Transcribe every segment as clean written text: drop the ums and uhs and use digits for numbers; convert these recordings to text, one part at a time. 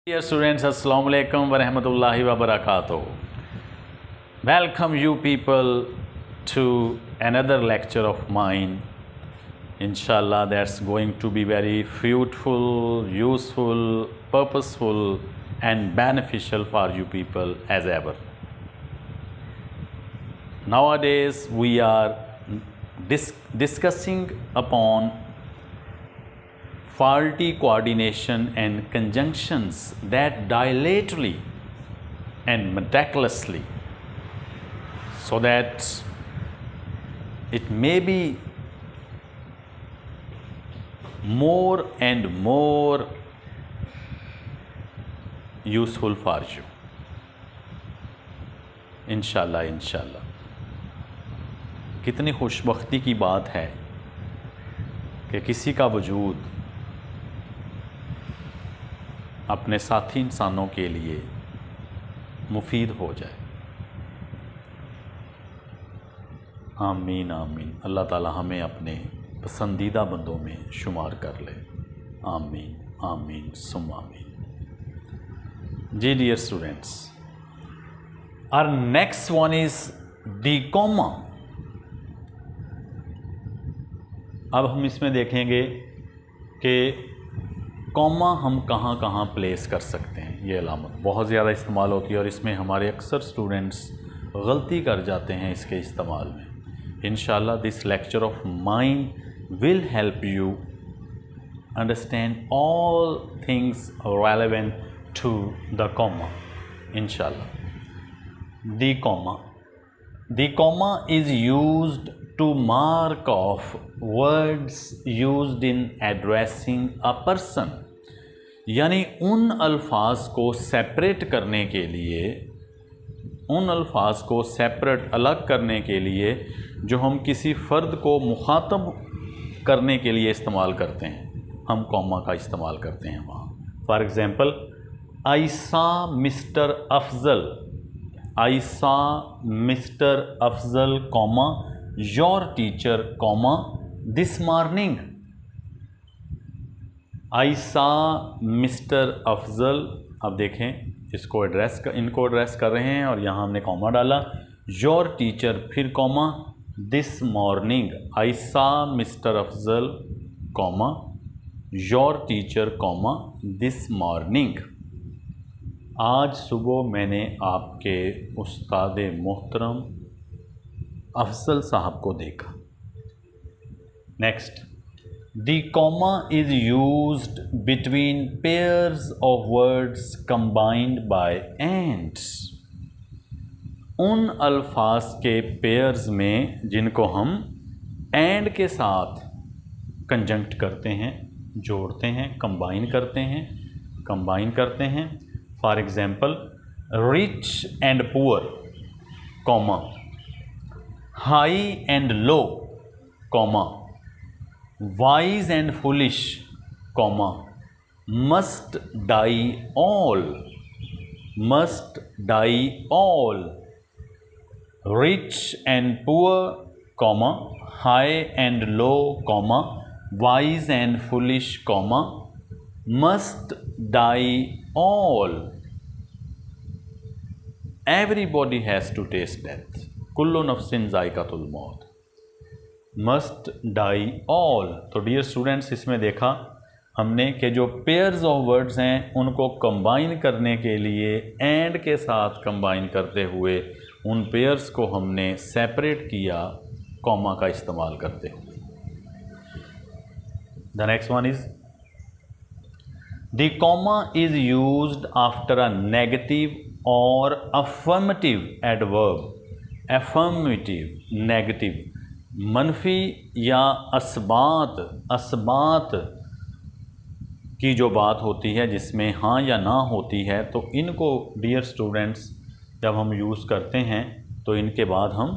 Dear students, Assalamu alaikum wa rahmatullahi wa barakatuh. Welcome you people to another lecture of mine. Inshallah, that's going to be very fruitful, useful, purposeful and beneficial for you people as ever. Nowadays, we are discussing upon faulty coordination and conjunctions that dilately and meticulously, so that it may be more and more useful for you. इंशाल्लाह इंशाल्लाह। कितनी खुशबख्ती की बात है कि किसी का वजूद अपने साथी इंसानों के लिए मुफीद हो जाए। आमीन आमीन। अल्लाह ताला हमें अपने पसंदीदा बंदों में शुमार कर ले। आमीन आमीन सुम आमीन। जी dear students, our next one is the comma. अब हम इसमें देखेंगे कि कॉमा हम कहाँ कहाँ प्लेस कर सकते हैं। ये अलामत बहुत ज़्यादा इस्तेमाल होती है और इसमें हमारे अक्सर स्टूडेंट्स गलती कर जाते हैं इसके इस्तेमाल में। इंशाल्लाह this lecture of mine will help you understand all things relevant to the comma इंशाल्लाह। The comma is used to mark off words used in addressing a person, यानी उन अल्फाज को सेपरेट करने के लिए, उन अल्फाज को सेपरेट अलग करने के लिए जो हम किसी फ़र्द को मुखातब करने के लिए इस्तेमाल करते हैं, हम कॉमा का इस्तेमाल करते हैं वहाँ। For example, I saw Mister Afzal, I saw Mister Afzal comma your teacher comma this morning. I saw Mister Afzal. अब देखें इसको इनको एड्रेस कर रहे हैं और यहाँ हमने कॉमा डाला। योर टीचर फिर comma this morning. I saw Mister Afzal comma your teacher comma this morning. आज सुबह मैंने आपके उस्ताद मोहतरम अफजल साहब को देखा। Next, the comma is used between pairs of words combined by ends. उन अल्फाज के पेयर्स में जिनको हम एंड के साथ कंजंक्ट करते हैं, जोड़ते हैं, कंबाइन करते हैं। For example, rich and poor comma high and low comma wise and foolish comma must die all. Rich and poor comma high and low comma wise and foolish comma must die all. Everybody has to taste death. कुल्लु नफ्सिन ज़ाइक़ातुल मौत। Must die all. तो dear students, इसमें देखा हमने कि जो पेयर्स ऑफ वर्ड्स हैं उनको कंबाइन करने के लिए एंड के साथ कंबाइन करते हुए उन पेयर्स को हमने सेपरेट किया कॉमा का इस्तेमाल करते हुए। The next one is the comma is used after a negative और अफर्मेटिव एडवर्ब। एफर्मेटिव नेगेटिव, मनफी या असबात की जो बात होती है जिसमें हाँ या ना होती है, तो इनको डियर स्टूडेंट्स जब हम यूज़ करते हैं तो इनके बाद हम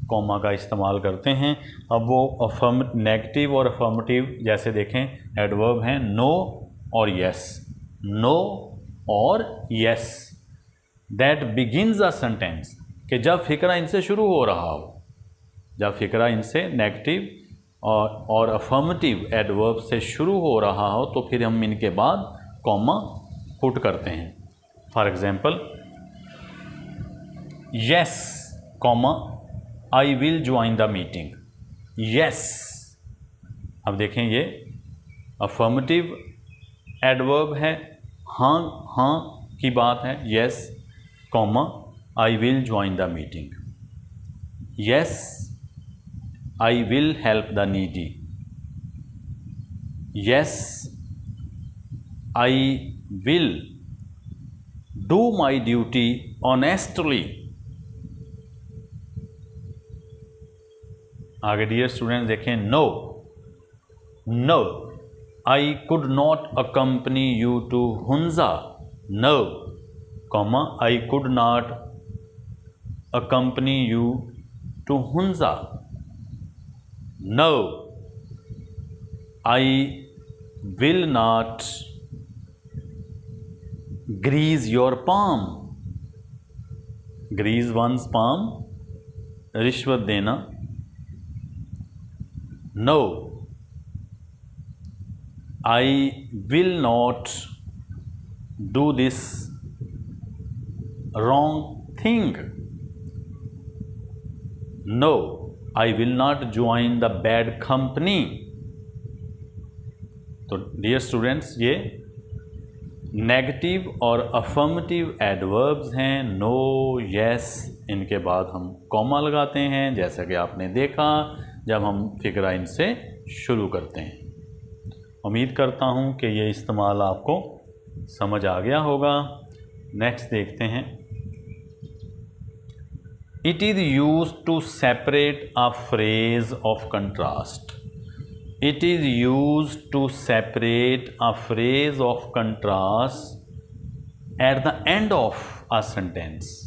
कॉमा का इस्तेमाल करते हैं। अब वो नेगेटिव और अफर्मेटिव जैसे देखें एडवर्ब हैं नो और यस। नो और yes that begins a sentence, कि जब फ़िक्रा इनसे शुरू हो रहा हो, जब फ़िक्रा इनसे नेगेटिव और अफर्मेटिव एडवर्ब से शुरू हो रहा हो, तो फिर हम इनके बाद कॉमा पुट करते हैं। For example, yes comma I will join the meeting. Yes, अब देखें ये अफर्मेटिव एडवर्ब है, हाँ हाँ की बात है। Yes comma I will join the meeting. Yes I will help the needy. Yes I will do my duty honestly. आगे डियर स्टूडेंट्स देखें, no no I could not accompany you to Hunza. No comma I could not accompany you to Hunza. No I will not grease your palm. Grease one's palm, रिश्वत देना। No I will not do this wrong thing. No, I will not join the bad company. तो dear students, ये negative और affirmative adverbs हैं। No, yes, इनके बाद हम comma लगाते हैं, जैसा कि आपने देखा जब हम फिक्रा इनसे शुरू करते हैं। उम्मीद करता हूँ कि ये इस्तेमाल आपको समझ आ गया होगा। नेक्स्ट देखते हैं, it is use to separate a phrase of contrast. It is use to separate a phrase of contrast at the end of a sentence.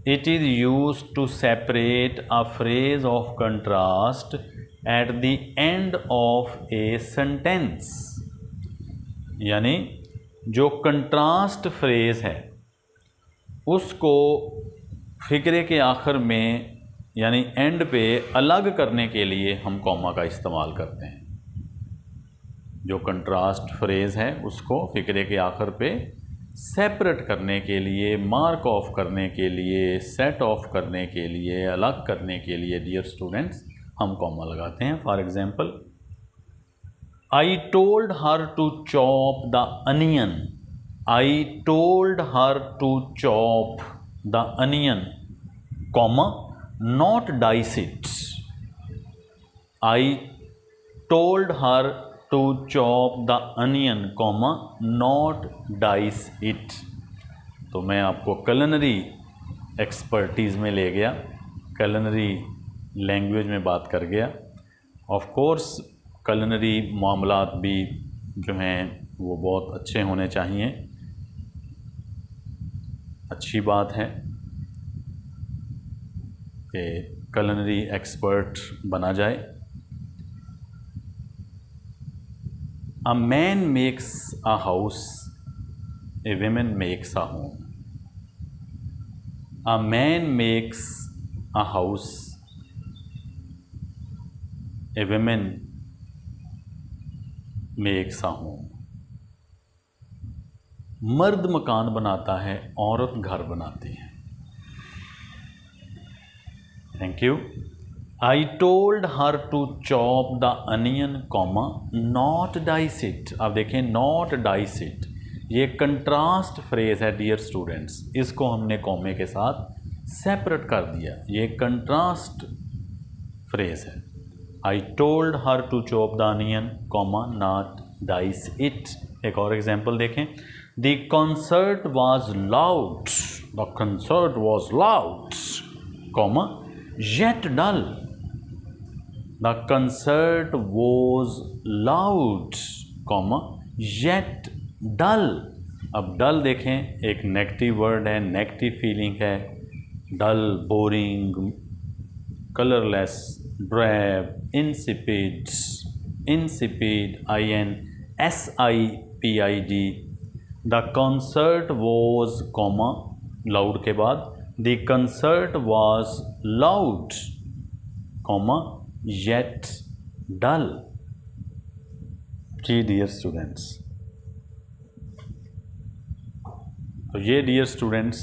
It is use to separate a phrase of contrast at the end of a sentence. यानी जो contrast phrase है उसको फिक्रे के आखिर में यानी and पे अलग करने के लिए हम कॉमा का इस्तेमाल करते हैं। जो कंट्रास्ट फ्रेज है उसको फिक्रे के आखिर पे सेपरेट करने के लिए, मार्क ऑफ करने के लिए, सेट ऑफ करने के लिए, अलग करने के लिए डियर स्टूडेंट्स हम कॉमा लगाते हैं। For example, I told her to chop the onion. I told her to chop the onion, comma not dice it. I told her to chop the onion, comma not dice it. तो मैं आपको culinary expertise में ले गया, culinary language में बात कर गया। ऑफ कोर्स कलिनरी मामलात भी जो हैं वो बहुत अच्छे होने चाहिए। अच्छी बात है कि कलिनरी एक्सपर्ट बना जाए। A man makes a house, a women makes a home. A man makes a house, a women makes a home. मर्द मकान बनाता है, औरत घर बनाती है। Thank you. I told her to chop the onion, comma not dice it. अब देखें, नॉट डाइस इट ये कंट्रास्ट फ्रेज है डियर स्टूडेंट्स, इसको हमने कॉमे के साथ सेपरेट कर दिया। ये कंट्रास्ट फ्रेज है। I told her to chop the onion, comma not dice it. एक और एग्जाम्पल देखें, the concert was loud. The concert was loud, comma yet dull. The concert was loud, comma yet dull. अब dull देखें, एक negative word है, negative feeling है। Dull, boring, colourless, drab, insipid, insipid, INSIPID। The concert was, comma loud के बाद, the concert was loud, comma yet dull। Ji dear students, तो ये dear students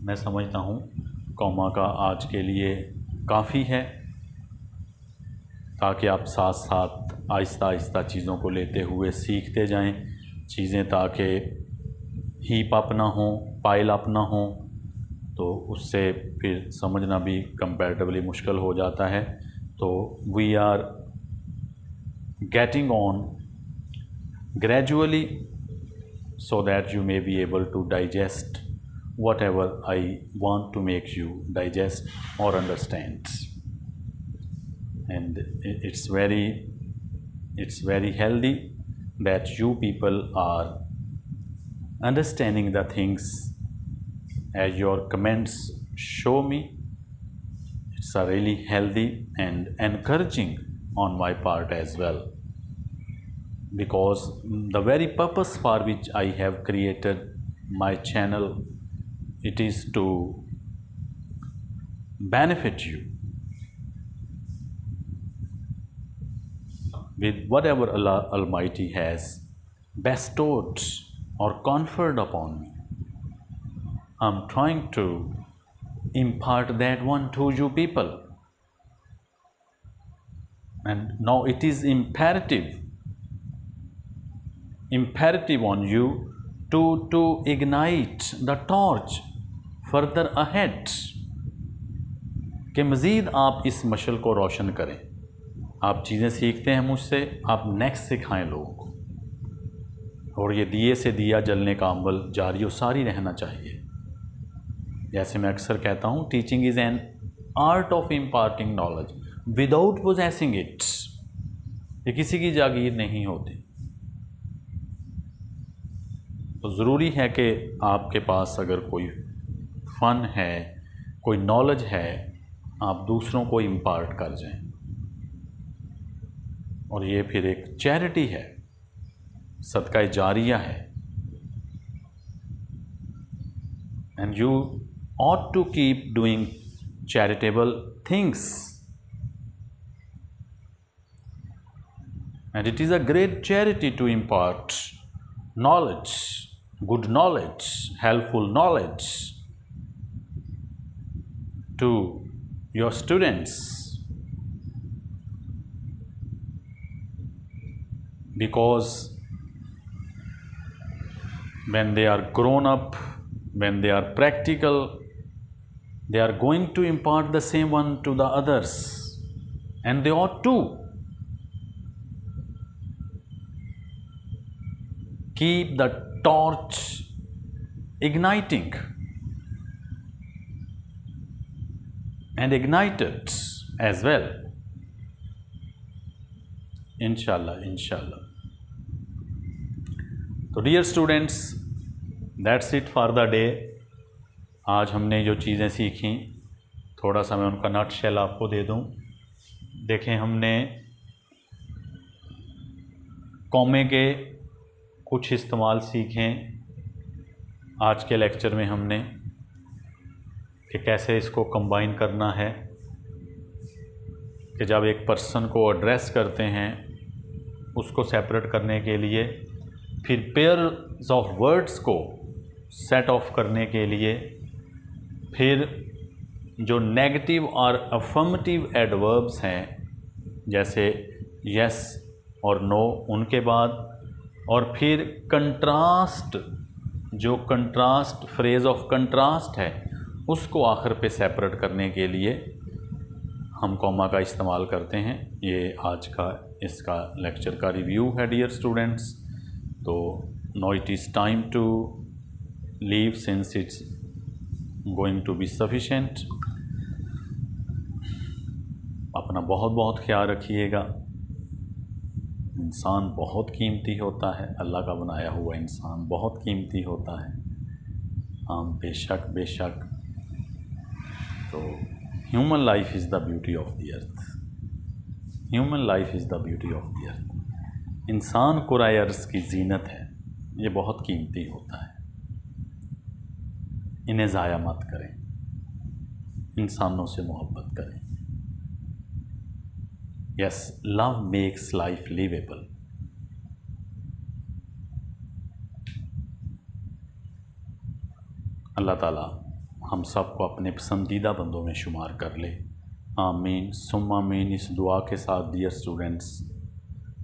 मैं समझता हूँ कॉमा का आज के लिए काफ़ी है, ताकि आप साथ साथ आहिस्ता आहिस्ता चीज़ों को लेते हुए सीखते जाएं चीज़ें, ताकि हीप अप ना हो, पाइल अप ना हो, तो उससे फिर समझना भी कंपैरेटिवली मुश्किल हो जाता है। तो we are getting on gradually so that you may be able to digest whatever I want to make you digest or understand. And it's very healthy that you people are understanding the things as your comments show me. It's a really healthy and encouraging on my part as well, because the very purpose for which I have created my channel, it is to benefit you with whatever Allah Almighty has bestowed or conferred upon me. I'm trying to impart that one to you people, and now it is imperative on you to ignite the torch further ahead, कि मज़ीद आप इस मशल को रोशन करें। आप चीज़ें सीखते हैं मुझसे, आप नेक्स्ट सिखाएं लोगों को, और ये दिए से दिया जलने का अमल जारी और सारी रहना चाहिए। जैसे मैं अक्सर कहता हूँ, teaching is an art of imparting knowledge without possessing it. ये किसी की जागीर नहीं होती। तो ज़रूरी है कि आपके पास अगर कोई फ़न है, कोई नॉलेज है, आप दूसरों को इम्पार्ट कर जाएं, और ये फिर एक चैरिटी है, सदका जारिया है। And you ought to keep doing charitable things, and it is a great charity to impart knowledge, good knowledge, helpful knowledge to your students, because when they are grown up, when they are practical, they are going to impart the same one to the others, and they ought to keep the torch igniting and ignited as well. Inshallah. तो dear students, that's it for the day. आज हमने जो चीज़ें सीखी, थोड़ा सा मैं उनका नट शेल आपको दे दूं। देखें, हमने कॉमे के कुछ इस्तेमाल सीखें आज के लेक्चर में हमने, कि कैसे इसको कंबाइन करना है, कि जब एक पर्सन को एड्रेस करते हैं उसको सेपरेट करने के लिए, फिर पेयर्स ऑफ वर्ड्स को सेट ऑफ करने के लिए, फिर जो नेगेटिव और अफर्मेटिव एडवर्ब्स हैं जैसे यस और नो, उनके बाद, और फिर कंट्रास्ट, जो कंट्रास्ट फ्रेज ऑफ कंट्रास्ट है उसको आखिर पे सेपरेट करने के लिए हम कॉमा का इस्तेमाल करते हैं। ये आज का इसका लेक्चर का रिव्यू है डियर स्टूडेंट्स। तो now it is time to leave since it's going to be sufficient. अपना बहुत बहुत ख्याल रखिएगा। इंसान बहुत कीमती होता है, अल्लाह का बनाया हुआ इंसान बहुत कीमती होता है। हम बेशक तो human life is the beauty of the earth, human life is the beauty of the earth. इंसान कुराए अर्ज़ की जीनत है, ये बहुत कीमती होता है, इन्हें ज़ाया मत करें, इंसानों से मोहब्बत करें। Yes, love makes life livable. Allah ताला हम सब को अपने पसंदीदा बंदों में शुमार कर ले। आमीन सुम्मा आमीन। इस दुआ के साथ डियर स्टूडेंट्स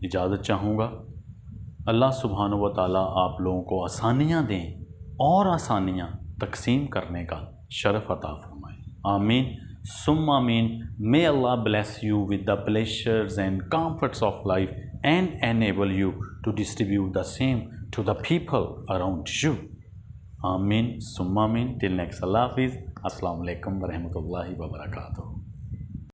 इजाज़त चाहूँगा। अल्लाह सुब्हानहू व तआला आप लोगों को आसानियाँ दें और आसानियाँ तकसीम करने का शरफ़ अता फरमाए। आमीन सुम्मा आमीन। May Allah bless you with the pleasures and comforts of life and enable you to distribute the same to the people around you. Amin summa amin. Till next, Allah Hafiz. Assalamu alaikum wa rahmatullahi wa barakatuh.